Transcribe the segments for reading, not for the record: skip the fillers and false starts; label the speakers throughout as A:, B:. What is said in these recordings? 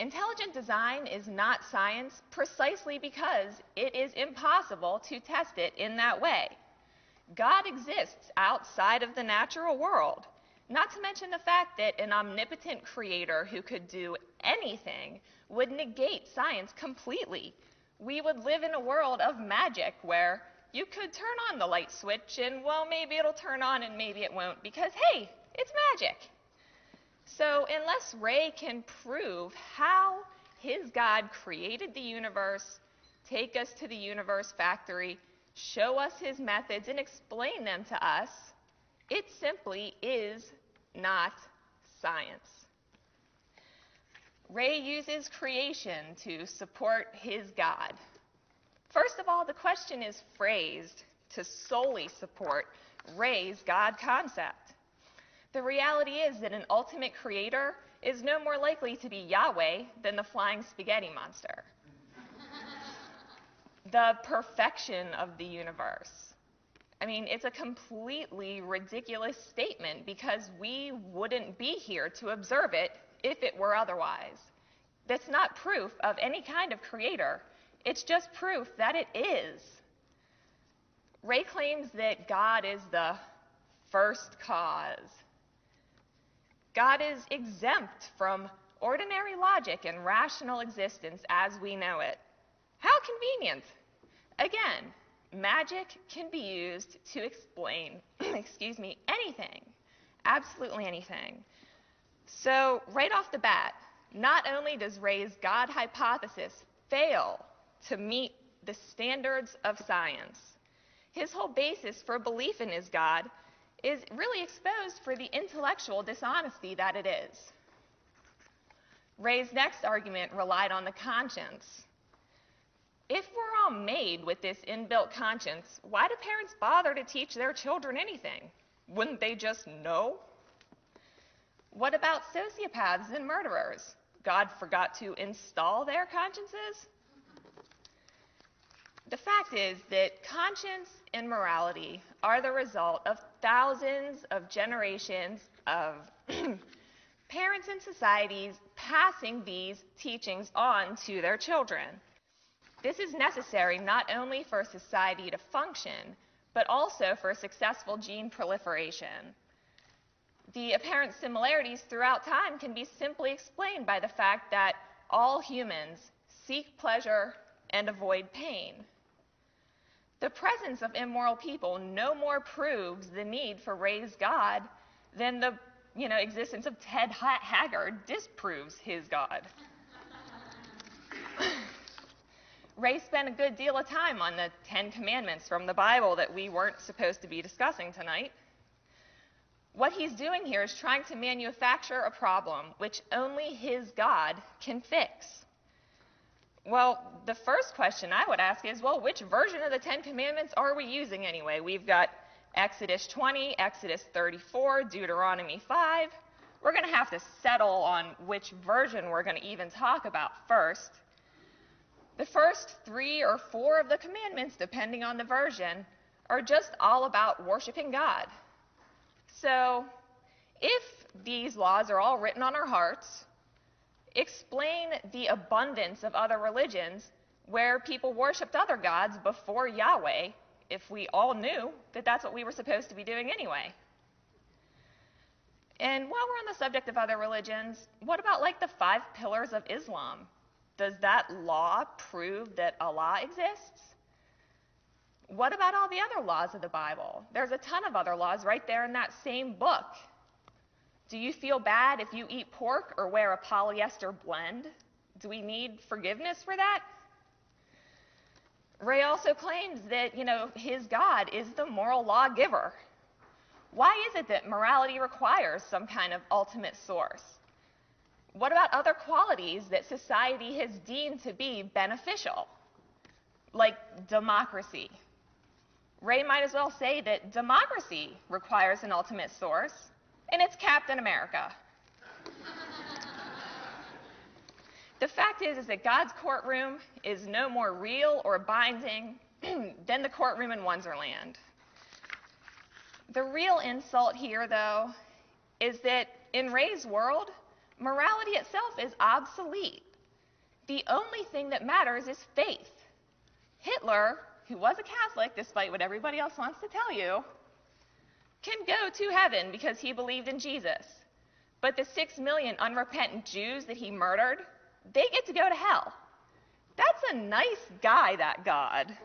A: Intelligent design is not science precisely because it is impossible to test it in that way. God exists outside of the natural world, not to mention the fact that an omnipotent creator who could do anything would negate science completely. We would live in a world of magic where you could turn on the light switch and, well, maybe it'll turn on and maybe it won't because, hey, it's magic. So unless Ray can prove how his God created the universe, take us to the universe factory, show us his methods, and explain them to us, it simply is not science. Ray uses creation to support his God. First of all, the question is phrased to solely support Ray's God concept. The reality is that an ultimate creator is no more likely to be Yahweh than the flying spaghetti monster. The perfection of the universe. I mean, it's a completely ridiculous statement because we wouldn't be here to observe it if it were otherwise. That's not proof of any kind of creator. It's just proof that it is. Ray claims that God is the first cause. God is exempt from ordinary logic and rational existence as we know it. How convenient. Again, magic can be used to explain, anything, absolutely anything. So right off the bat, not only does Ray's God hypothesis fail to meet the standards of science, his whole basis for belief in his God is really exposed for the intellectual dishonesty that it is. Ray's next argument relied on the conscience. If we're all made with this inbuilt conscience, why do parents bother to teach their children anything? Wouldn't they just know? What about sociopaths and murderers? God forgot to install their consciences? The fact is that conscience and morality are the result of thousands of generations of parents and societies passing these teachings on to their children. This is necessary not only for society to function, but also for successful gene proliferation. The apparent similarities throughout time can be simply explained by the fact that all humans seek pleasure and avoid pain. The presence of immoral people no more proves the need for Ray's God than the existence of Ted Haggard disproves his God. Ray spent a good deal of time on the 10 Commandments from the Bible that we weren't supposed to be discussing tonight. What he's doing here is trying to manufacture a problem which only his God can fix. Well, the first question I would ask is, well, which version of the 10 Commandments are we using anyway? We've got Exodus 20, Exodus 34, Deuteronomy 5. We're going to have to settle on which version we're going to even talk about first. The first 3 or 4 of the commandments, depending on the version, are just all about worshiping God. So, if these laws are all written on our hearts, explain the abundance of other religions where people worshipped other gods before Yahweh, if we all knew that that's what we were supposed to be doing anyway. And while we're on the subject of other religions, what about like the 5 pillars of Islam? Does that law prove that Allah exists? What about all the other laws of the Bible? There's a ton of other laws right there in that same book. Do you feel bad if you eat pork or wear a polyester blend? Do we need forgiveness for that? Ray also claims that, his God is the moral lawgiver. Why is it that morality requires some kind of ultimate source? What about other qualities that society has deemed to be beneficial, like democracy? Ray might as well say that democracy requires an ultimate source, and it's Captain America. The fact is that God's courtroom is no more real or binding than the courtroom in Wonderland. The real insult here, though, is that in Ray's world, morality itself is obsolete. The only thing that matters is faith. Hitler, who was a Catholic, despite what everybody else wants to tell you, can go to heaven because he believed in Jesus. But the 6 million unrepentant Jews that he murdered, they get to go to hell. That's a nice guy, that God.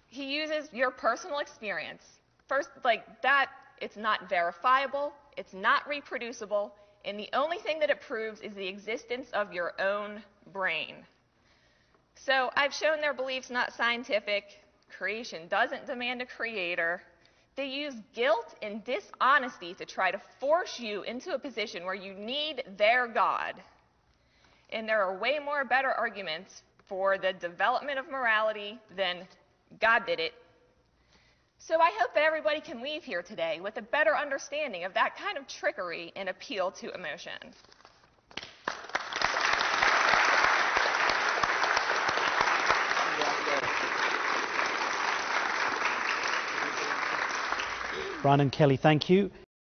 A: He uses your personal experience. First, like that, it's not verifiable, it's not reproducible, and the only thing that it proves is the existence of your own brain. So I've shown their beliefs not scientific. Creation doesn't demand a creator. They use guilt and dishonesty to try to force you into a position where you need their God. And there are way more better arguments for the development of morality than God did it. So I hope that everybody can leave here today with a better understanding of that kind of trickery and appeal to emotion.
B: Brian and Kelly, thank you.